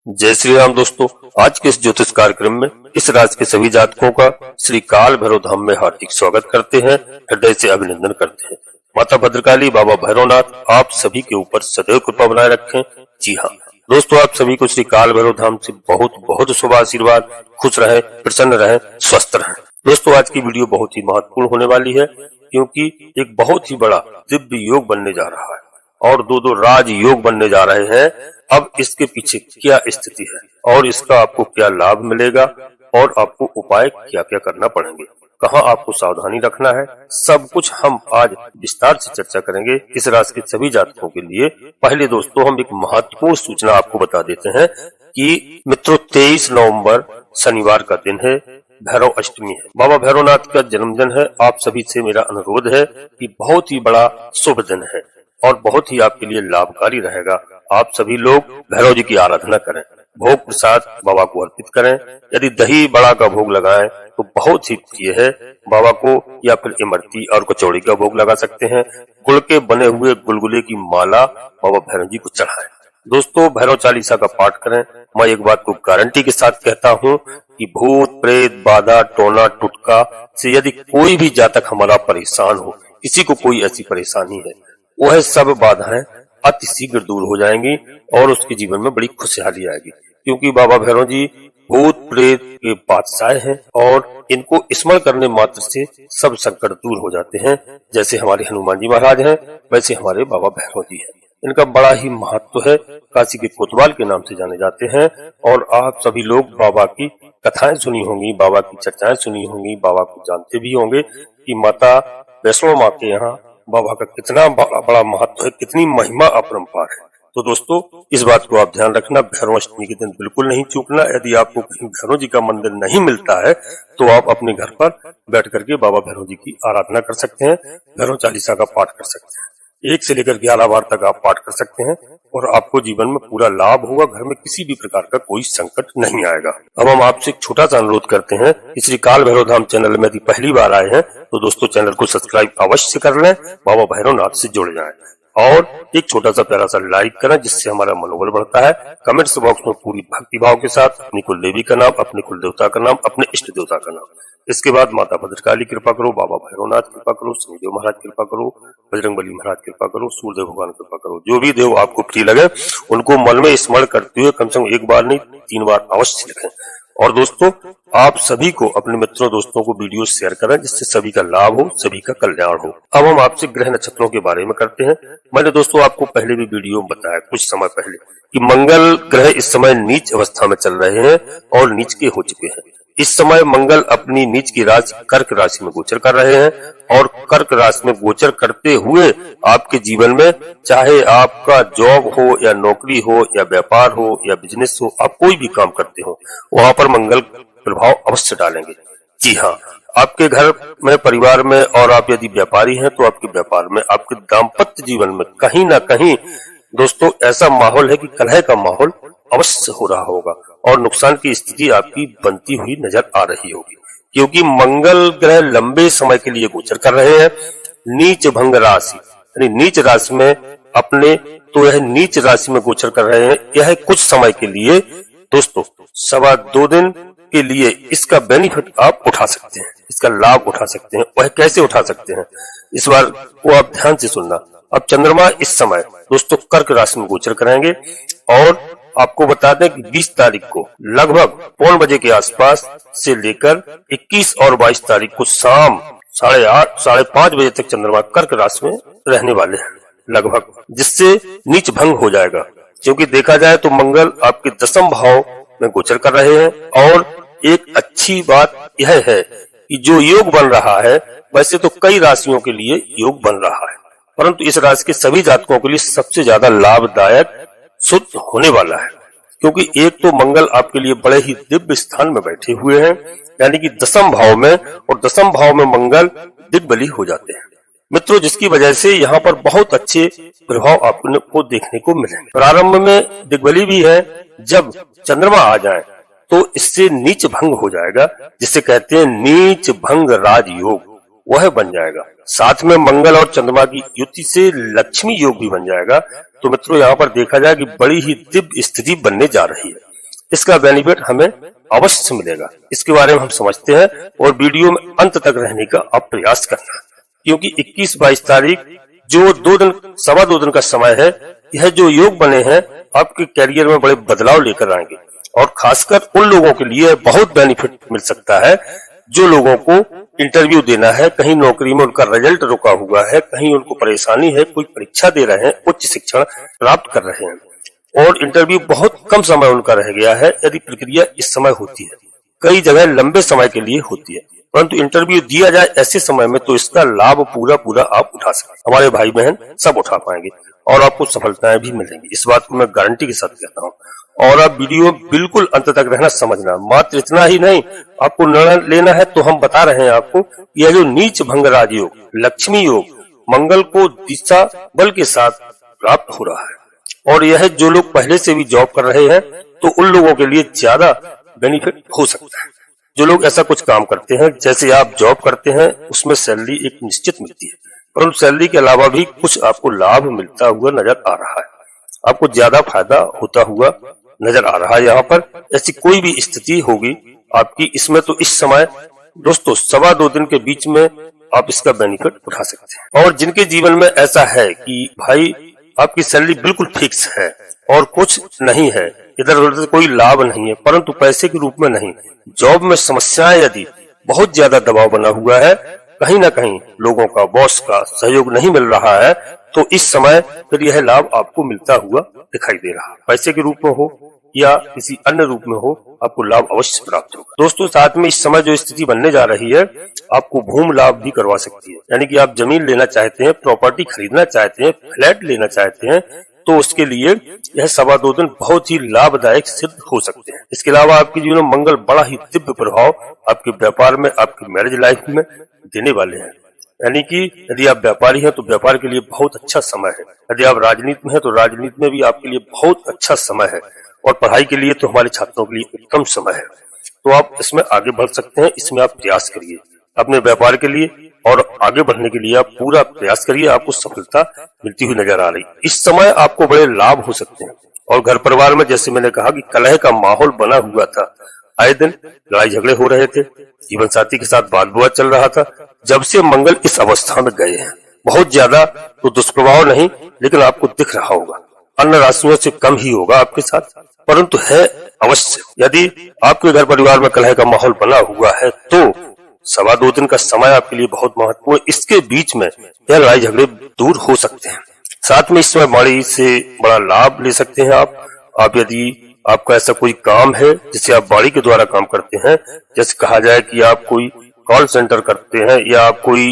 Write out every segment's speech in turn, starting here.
जय श्री राम दोस्तों, आज के इस ज्योतिष कार्यक्रम में इस राशि के सभी जातकों का श्री काल भैरव धाम में हार्दिक स्वागत करते हैं, हृदय से अभिनंदन करते हैं। माता भद्रकाली, बाबा भैरवनाथ आप सभी के ऊपर सदैव कृपा बनाए रखें। जी हाँ दोस्तों, आप सभी को श्री काल भैरव धाम से बहुत बहुत शुभ आशीर्वाद। खुश रहें, प्रसन्न रहें, स्वस्थ रहें। दोस्तों, आज की वीडियो बहुत ही महत्वपूर्ण होने वाली है, क्योंकि एक बहुत ही बड़ा दिव्य योग बनने जा रहा है और दो राज योग बनने जा रहे हैं। अब इसके पीछे क्या स्थिति है और इसका आपको क्या लाभ मिलेगा और आपको उपाय क्या क्या करना पड़ेंगे, कहाँ आपको सावधानी रखना है, सब कुछ हम आज विस्तार से चर्चा करेंगे इस राशि के सभी जातकों के लिए। पहले दोस्तों, हम एक महत्वपूर्ण सूचना आपको बता देते हैं कि मित्रों 23 नवंबर शनिवार का दिन है, भैरव अष्टमी है, बाबा भैरवनाथ का जन्मदिन है। आप सभी से मेरा अनुरोध है कि बहुत ही बड़ा शुभ दिन है और बहुत ही आपके लिए लाभकारी रहेगा। आप सभी लोग भैरव जी की आराधना करें, भोग प्रसाद बाबा को अर्पित करें। यदि दही बड़ा का भोग लगाएं तो बहुत ही प्रिय है बाबा को, या फिर इमरती और कचौड़ी का भोग लगा सकते हैं। गुड़ के बने हुए गुलगुले की माला बाबा भैरव जी को चढ़ाएं। दोस्तों, भैरव चालीसा का पाठ करें। मैं एक बात को गारंटी के साथ कहता हूँ कि भूत प्रेत बाधा टोना टुटका से यदि कोई भी जातक हमारा परेशान हो, किसी को कोई ऐसी परेशानी है, वह सब बाधाएं अति शीघ्र दूर हो जाएंगी और उसके जीवन में बड़ी खुशहाली आएगी, क्योंकि बाबा भैरव जी भूत प्रेत के बादशाह हैं और इनको स्मरण करने मात्र से सब संकट दूर हो जाते हैं। जैसे हमारे हनुमान जी महाराज हैं, वैसे हमारे बाबा भैरव जी हैं। इनका बड़ा ही महत्व है, काशी के कोतवाल के नाम से जाने जाते हैं। और आप सभी लोग बाबा की कथाएं सुनी होंगी, बाबा की चर्चाएं सुनी होंगी, बाबा को जानते भी होंगे कि माता वैष्णो माँ के यहाँ बाबा का कितना बड़ा महत्व है, कितनी महिमा अपरंपार है। तो दोस्तों, इस बात को आप ध्यान रखना, भैरव अष्टमी के दिन बिल्कुल नहीं चूकना। यदि आपको कहीं भैरव जी का मंदिर नहीं मिलता है तो आप अपने घर पर बैठ करके बाबा भैरव जी की आराधना कर सकते हैं, भैरव चालीसा का पाठ कर सकते हैं। 1 से लेकर 11 बार तक आप पाठ कर सकते हैं और आपको जीवन में पूरा लाभ होगा। घर में किसी भी प्रकार का कोई संकट नहीं आएगा। अब हम आपसे एक छोटा सा अनुरोध करते हैं, श्री काल भैरव धाम चैनल में यदि पहली बार आए हैं तो दोस्तों चैनल को सब्सक्राइब अवश्य कर लें, बाबा भैरवनाथ से जुड़ जाएं और एक छोटा सा प्यारा सा लाइक करें, जिससे हमारा मनोबल बढ़ता है। कमेंट्स बॉक्स में पूरी भक्ति भाव के साथ अपनी कुल देवी का नाम, अपने कुल देवता का नाम, अपने इष्ट देवता का नाम, इसके बाद माता भद्रकाली कृपा करो, बाबा भैरवनाथ कृपा करो, शनिदेव महाराज कृपा करो, बजरंगबली महाराज कृपा करो, सूर्यदेव भगवान कृपा करो। जो भी देव आपको प्रिय लगे उनको मन में स्मरण करते हुए कम से कम 1 बार नहीं 3 बार अवश्य लिखें। और दोस्तों, आप सभी को अपने मित्रों दोस्तों को वीडियो शेयर करें, जिससे सभी का लाभ हो, सभी का कल्याण हो। अब हम आपसे ग्रह नक्षत्रों के बारे में करते हैं। मैंने दोस्तों आपको पहले भी वीडियो में बताया कुछ समय पहले कि मंगल ग्रह इस समय नीच अवस्था में चल रहे हैं और नीच के हो चुके हैं। इस समय मंगल अपनी नीच की राशि कर्क राशि में गोचर कर रहे हैं और कर्क राशि में गोचर करते हुए आपके जीवन में, चाहे आपका जॉब हो या नौकरी हो या व्यापार हो या बिजनेस हो, आप कोई भी काम करते हो, वहां पर मंगल प्रभाव अवश्य डालेंगे। जी हाँ, आपके घर में, परिवार में, और आप यदि व्यापारी हैं तो आपके व्यापार में, आपके दाम्पत्य जीवन में कहीं ना कहीं दोस्तों ऐसा माहौल है कि कलह का माहौल अवश्य हो रहा होगा और नुकसान की स्थिति आपकी बनती हुई नजर आ रही होगी, क्योंकि मंगल ग्रह लंबे समय के लिए गोचर कर रहे हैं नीच भंग राशि, यानी नीच राशि में अपने, तो यह नीच राशि में गोचर कर रहे हैं। यह कुछ समय के लिए दोस्तों 2.25 दिन के लिए इसका बेनिफिट आप उठा सकते हैं, इसका लाभ उठा सकते हैं। वह कैसे उठा सकते हैं, इस बार वो आप ध्यान से सुनना। अब चंद्रमा इस समय दोस्तों कर्क राशि में गोचर करेंगे और आपको बता दें कि 20 तारीख को लगभग 9 बजे के आसपास से लेकर 21 और 22 तारीख को शाम 8:30 साढ़े 5 बजे तक चंद्रमा कर्क राशि में रहने वाले हैं लगभग, जिससे नीच भंग हो जाएगा। क्योंकि देखा जाए तो मंगल आपके 10वें भाव में गोचर कर रहे हैं और एक अच्छी बात यह है कि जो योग बन रहा है, वैसे तो कई राशियों के लिए योग बन रहा है, परंतु इस राशि के सभी जातकों के लिए सबसे ज्यादा लाभदायक शुद्ध होने वाला है, क्योंकि एक तो मंगल आपके लिए बड़े ही दिव्य स्थान में बैठे हुए हैं, यानी कि 10वें भाव में, और 10वें भाव में मंगल दिग्बली हो जाते हैं मित्रों, जिसकी वजह से यहाँ पर बहुत अच्छे प्रभाव आपको देखने को मिलेंगे। प्रारंभ में दिग्बली भी है, जब चंद्रमा आ जाए तो इससे नीच भंग हो जाएगा, जिसे कहते हैं नीच भंग राज योग, वह बन जाएगा। साथ में मंगल और चंद्रमा की युति से लक्ष्मी योग भी बन जाएगा। तो मित्रों, यहाँ पर देखा जाए कि बड़ी ही दिव्य स्थिति बनने जा रही है। इसका बेनिफिट हमें अवश्य मिलेगा। इसके बारे में हम समझते हैं और वीडियो में अंत तक रहने का आप प्रयास करना, क्योंकि 21-22 तारीख जो 2 दिन का समय है, यह जो योग बने हैं आपके कैरियर में बड़े बदलाव लेकर आएंगे और खासकर उन लोगों के लिए बहुत बेनिफिट मिल सकता है जो लोगों को इंटरव्यू देना है, कहीं नौकरी में उनका रिजल्ट रुका हुआ है, कहीं उनको परेशानी है, कोई परीक्षा दे रहे हैं, उच्च शिक्षण प्राप्त कर रहे हैं और इंटरव्यू बहुत कम समय उनका रह गया है। यदि प्रक्रिया इस समय होती है, कई जगह लंबे समय के लिए होती है, परंतु इंटरव्यू दिया जाए ऐसे समय में तो इसका लाभ पूरा आप उठा सकते। हमारे भाई बहन सब उठा पाएंगे और आपको सफलताएं भी मिलेंगी, इस बात को मैं गारंटी के साथ कहता हूँ। और आप वीडियो बिल्कुल अंत तक रहना, समझना। मात्र इतना ही नहीं, आपको निर्णय लेना है तो हम बता रहे हैं आपको, यह जो नीच भंग राजयोग, लक्ष्मी योग, मंगल को दिशा बल के साथ प्राप्त हो रहा है और यह जो लोग पहले से भी जॉब कर रहे हैं तो उन लोगों के लिए ज्यादा बेनिफिट हो सकता है। जो लोग ऐसा कुछ काम करते हैं, जैसे आप जॉब करते हैं, उसमें सैलरी एक निश्चित मिलती है, परंतु सैलरी के अलावा भी कुछ आपको लाभ मिलता हुआ नजर आ रहा है, आपको ज्यादा फायदा होता हुआ नजर आ रहा है। यहाँ पर ऐसी कोई भी स्थिति होगी आपकी, इसमें तो इस समय दोस्तों 2.25 दिन के बीच में आप इसका बेनिफिट उठा सकते हैं। और जिनके जीवन में ऐसा है कि भाई आपकी सैलरी बिल्कुल फिक्स है और कुछ नहीं है, इधर उधर से कोई लाभ नहीं है, परंतु पैसे के रूप में नहीं, जॉब में समस्याएं यदि बहुत ज्यादा दबाव बना हुआ है, कहीं ना कहीं लोगों का, बॉस का सहयोग नहीं मिल रहा है, तो इस समय फिर यह लाभ आपको मिलता हुआ दिखाई दे रहा है। पैसे के रूप में हो या किसी अन्य रूप में हो, आपको लाभ अवश्य प्राप्त होगा। दोस्तों साथ में इस समय जो स्थिति बनने जा रही है, आपको भूमि लाभ भी करवा सकती है। यानी कि आप जमीन लेना चाहते हैं, प्रॉपर्टी खरीदना चाहते हैं, फ्लैट लेना चाहते हैं, तो उसके लिए यह 2.25 दिन बहुत ही लाभदायक सिद्ध हो सकते हैं। इसके अलावा आपके जीवन में मंगल बड़ा ही दिव्य प्रभाव आपके व्यापार में, आपकी मैरिज लाइफ में देने वाले हैं। यानी कि यदि आप व्यापारी हैं तो व्यापार के लिए बहुत अच्छा समय है, यदि आप राजनीति में हैं तो राजनीति में भी आपके लिए बहुत अच्छा समय है, और पढ़ाई के लिए तो हमारे छात्रों के लिए उत्तम समय है। तो आप इसमें आगे बढ़ सकते हैं, इसमें आप प्रयास करिए अपने व्यापार के लिए और आगे बढ़ने के लिए आप पूरा प्रयास करिए, आपको सफलता मिलती हुई नजर आ रही। इस समय आपको बड़े लाभ हो सकते हैं और घर परिवार में जैसे मैंने कहा कि कलह का माहौल बना हुआ था, आए दिन लड़ाई झगड़े हो रहे थे, जीवन साथी के साथ वाद विवाद चल रहा था, जब से मंगल इस अवस्था में गए हैं, बहुत ज्यादा तो दुष्प्रभाव नहीं, लेकिन आपको दिख रहा होगा, अन्य राशियों से कम ही होगा आपके साथ, परंतु है अवश्य। यदि आपके घर परिवार में कलह का माहौल बना हुआ है तो 2.25 दिन का समय आपके लिए बहुत महत्वपूर्ण, इसके बीच में यह लड़ाई झगड़े दूर हो सकते हैं। साथ में इस समय बाड़ी से बड़ा लाभ ले सकते हैं आप यदि आपका ऐसा कोई काम है जिसे आप बाड़ी के द्वारा काम करते हैं, जैसे कहा जाए कि आप कोई कॉल सेंटर करते हैं या आप कोई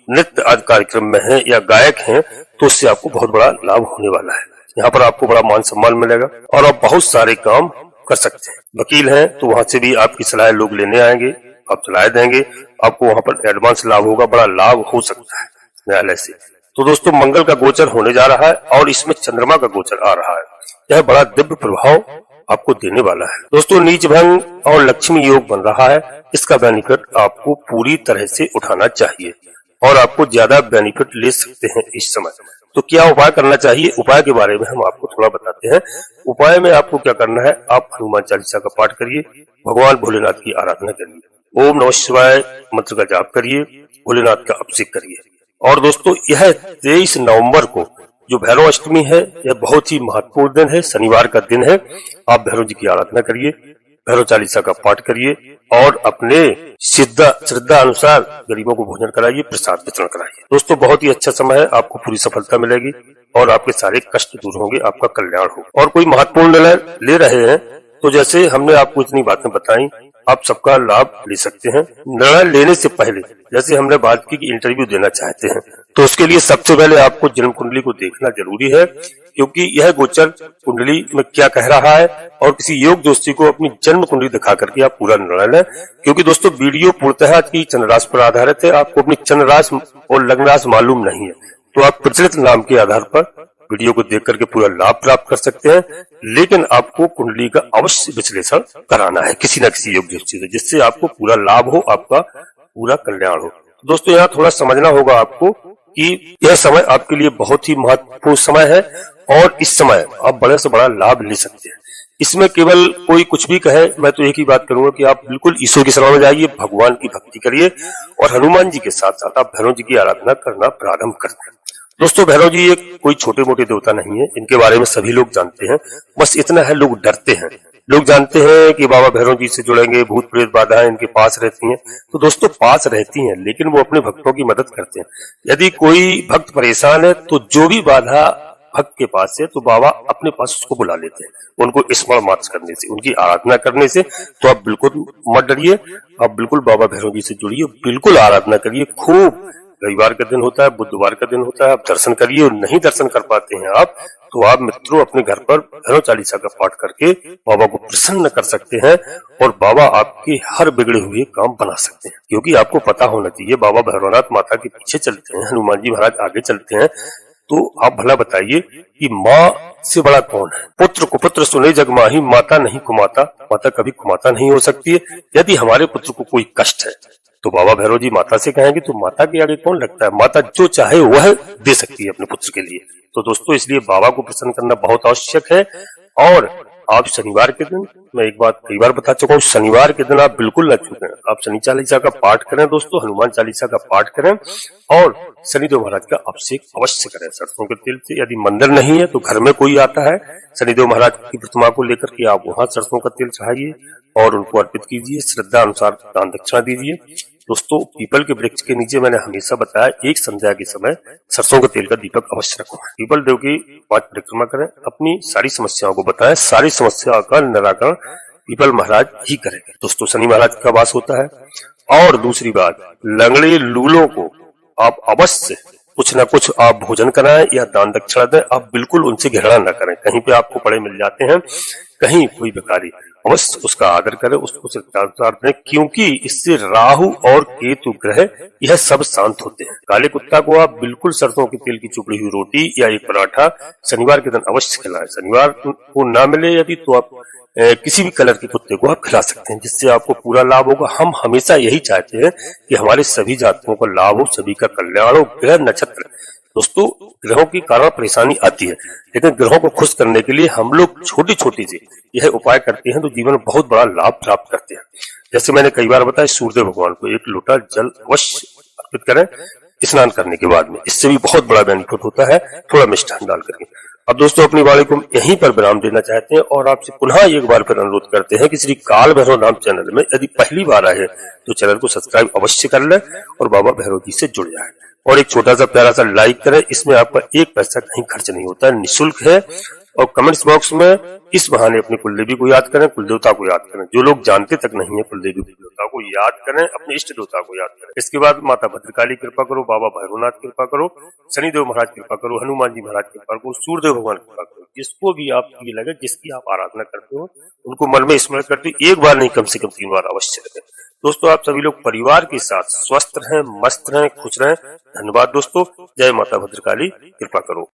नृत्य आदि कार्यक्रम में हैं या गायक हैं, तो उससे आपको बहुत बड़ा लाभ होने वाला है। यहाँ पर आपको बड़ा मान सम्मान मिलेगा और आप बहुत सारे काम कर सकते हैं। वकील हैं तो वहां से भी आपकी सलाह लोग लेने आएंगे, आप सलाह देंगे, आपको वहां पर एडवांस लाभ होगा, बड़ा लाभ हो सकता है न्यायालय से। तो दोस्तों मंगल का गोचर होने जा रहा है और इसमें चंद्रमा का गोचर आ रहा है, यह बड़ा दिव्य प्रभाव आपको देने वाला है। दोस्तों नीच भंग और लक्ष्मी योग बन रहा है, इसका बेनिफिट आपको पूरी तरह से उठाना चाहिए और आपको ज्यादा बेनिफिट ले सकते हैं इस समय। तो क्या उपाय करना चाहिए, उपाय के बारे में हम आपको थोड़ा बताते हैं। उपाय में आपको क्या करना है, आप हनुमान चालीसा का पाठ करिए, भगवान भोलेनाथ की आराधना करिए, ओम नमः शिवाय मंत्र का जाप करिए, भोलेनाथ का अभिषेक करिए। और दोस्तों यह 23 नवंबर को जो भैरव अष्टमी है, यह बहुत ही महत्वपूर्ण दिन है, शनिवार का दिन है। आप भैरव जी की आराधना करिए, भैरव चालीसा का पाठ करिए और अपने श्रद्धा अनुसार गरीबों को भोजन कराइए, प्रसाद वितरण कराइए। दोस्तों बहुत ही अच्छा समय है, आपको पूरी सफलता मिलेगी और आपके सारे कष्ट दूर होंगे, आपका कल्याण होगा। और कोई महत्वपूर्ण निर्णय ले रहे हैं तो जैसे हमने आपको इतनी बातें बताई, आप सबका लाभ ले सकते हैं। निर्णय लेने से पहले जैसे हमने बात की कि इंटरव्यू देना चाहते हैं, तो उसके लिए सबसे पहले आपको जन्म कुंडली को देखना जरूरी है, क्योंकि यह गोचर कुंडली में क्या कह रहा है और किसी योग दोस्ती को अपनी जन्म कुंडली दिखा करके आप पूरा निर्णय लें। क्योंकि दोस्तों वीडियो पूर्णतः आज की चंद्र राशि पर आधारित है, आपको अपनी चंद्र राशि और लग्न राशि मालूम नहीं है तो आप प्रचलित नाम के आधार पर वीडियो को देख करके पूरा लाभ प्राप्त कर सकते हैं, लेकिन आपको कुंडली का अवश्य विश्लेषण कराना है किसी न किसी योग ज्योतिषी से, जिससे आपको पूरा लाभ हो, आपका पूरा कल्याण हो। दोस्तों यहाँ थोड़ा समझना होगा आपको कि यह समय आपके लिए बहुत ही महत्वपूर्ण समय है और इस समय आप बड़े से बड़ा लाभ ले सकते हैं। इसमें केवल कोई कुछ भी कहे, मैं तो एक ही बात करूंगा कि आप बिल्कुल ईश्वर की शरण में जाइए, भगवान की भक्ति करिए और हनुमान जी के साथ साथ आप भैरव जी की आराधना करना प्रारंभ कर दें। दोस्तों, भैरव जी एक कोई छोटे मोटे देवता नहीं है, इनके बारे में सभी लोग जानते हैं। बस इतना है, लोग डरते हैं। लोग जानते हैं कि बाबा भैरव जी से जुड़ेंगे, भूत प्रेत बाधाएं इनके पास रहती हैं। तो दोस्तों, पास रहती हैं, लेकिन वो अपने भक्तों की मदद करते हैं। यदि कोई भक्त परेशान है तो जो भी बाधा भक्त के पास है तो बाबा अपने पास उसको बुला लेते हैं, उनको स्मरण मात्र करने से, उनकी आराधना करने से। तो आप बिल्कुल मत डरिए, आप बिल्कुल बाबा भैरव जी से जुड़िए, बिल्कुल आराधना करिए खूब। रविवार का दिन होता है, बुधवार का दिन होता है, आप दर्शन करिए। और नहीं दर्शन कर पाते हैं आप, तो आप मित्रों अपने घर पर भैरव चालीसा का पाठ करके बाबा को प्रसन्न कर सकते हैं और बाबा आपके हर बिगड़े हुए काम बना सकते हैं। क्योंकि आपको पता होना चाहिए, बाबा भैरवनाथ माता के पीछे चलते हैं, हनुमान जी महाराज आगे चलते हैं। तो आप भला बताइए कि माँ से बड़ा कौन है? पुत्र को पुत्र सुने जग माही, माता नहीं कुमाता। माता कभी कुमाता नहीं हो सकती है। यदि हमारे पुत्र को कोई कष्ट है तो बाबा भैरव जी माता से कहेंगे, तो माता के आगे कौन लगता है? माता जो चाहे वह दे सकती है अपने पुत्र के लिए। तो दोस्तों, इसलिए बाबा को प्रसन्न करना बहुत आवश्यक है। और आप शनिवार के दिन, मैं एक बात कई बार बता चुका हूँ, शनिवार के दिन आप बिल्कुल न चूकें। आप शनि चालीसा का पाठ करें दोस्तों, हनुमान चालीसा का पाठ करें और शनिदेव महाराज का अभिषेक अवश्य करें सरसों के तेल से। यदि मंदिर नहीं है तो घर में कोई आता है शनिदेव महाराज की प्रतिमा को लेकर के, आप वहां सरसों का तेल चढ़ाइए और उनको अर्पित कीजिए। श्रद्धा अनुसार दान दक्षिणा दीजिए। दोस्तों, पीपल के वृक्ष के नीचे मैंने हमेशा बताया, एक संध्या के समय सरसों के तेल का दीपक अवश्य रखो। पीपल देव की 5 परिक्रमा करें, अपनी सारी समस्याओं को बताएं, सारी समस्याओं का निराकरण पीपल महाराज ही करेंगे। दोस्तों, शनि महाराज का वास होता है। और दूसरी बात, लंगड़े लूलों को आप अवश्य कुछ न कुछ आप भोजन कराएं या दान दक्षिणा दें। आप बिल्कुल उनसे घृणा न करें। कहीं पे आपको पड़े मिल जाते हैं, कहीं कोई भिखारी, अवश्य उसका आदर करें, उसको सत्कार दें, क्योंकि इससे राहु और केतु ग्रह यह सब शांत होते हैं। काले कुत्ता को आप बिल्कुल सरसों के तेल की चुपड़ी हुई रोटी या एक पराठा शनिवार के दिन अवश्य खिलाएं। शनिवार को ना मिले यदि, तो आप किसी भी कलर के कुत्ते को आप खिला सकते हैं, जिससे आपको पूरा लाभ होगा। हम हमेशा यही चाहते हैं कि हमारे सभी जातियों का लाभ हो, सभी का कल्याण हो। ग्रह नक्षत्र, दोस्तों, ग्रहों की कारण परेशानी आती है, लेकिन ग्रहों को खुश करने के लिए हम लोग छोटी छोटी सी यह उपाय करते हैं तो जीवन में बहुत बड़ा लाभ प्राप्त करते हैं। जैसे मैंने कई बार बताया, सूर्यदेव भगवान को 1 लोटा जल अवश्य अर्पित करें स्नान करने के बाद में, इससे भी बहुत बड़ा बेनिफिट होता है, थोड़ा मिष्ठान डाल करके। अब दोस्तों, अपनी वाणी को यहीं पर विराम देना चाहते हैं और आपसे पुनः एक बार फिर अनुरोध करते हैं कि श्री काल भैरव नाम चैनल में यदि पहली बार आए तो चैनल को सब्सक्राइब अवश्य कर लें और बाबा भैरव जी से जुड़ जाए और एक छोटा सा प्यारा सा लाइक करें। इसमें आपका 1 पैसा कहीं खर्च नहीं होता है, निःशुल्क है। और कमेंट्स बॉक्स में इस बहाने अपने कुलदेवी को याद करें, कुलदेवता को याद करें। जो लोग जानते तक नहीं है कुलदेवी कुलदेवता को याद करें, अपने इष्ट देवता को याद करें। इसके बाद माता भद्रकाली कृपा करो, बाबा भैरवनाथ कृपा करो, शनिदेव महाराज कृपा करो, हनुमान जी महाराज कृपा करो, सूर्यदेव भगवान कृपा करो। जिसको भी आप ये लगे, जिसकी आप आराधना करते हो, उनको मन में स्मरण करते, एक बार नहीं कम से कम 3 बार अवश्य करें। दोस्तों, आप सभी लोग परिवार के साथ स्वस्थ रहें, मस्त रहें, खुश रहें। धन्यवाद दोस्तों। जय माता भद्रकाली, कृपा करो।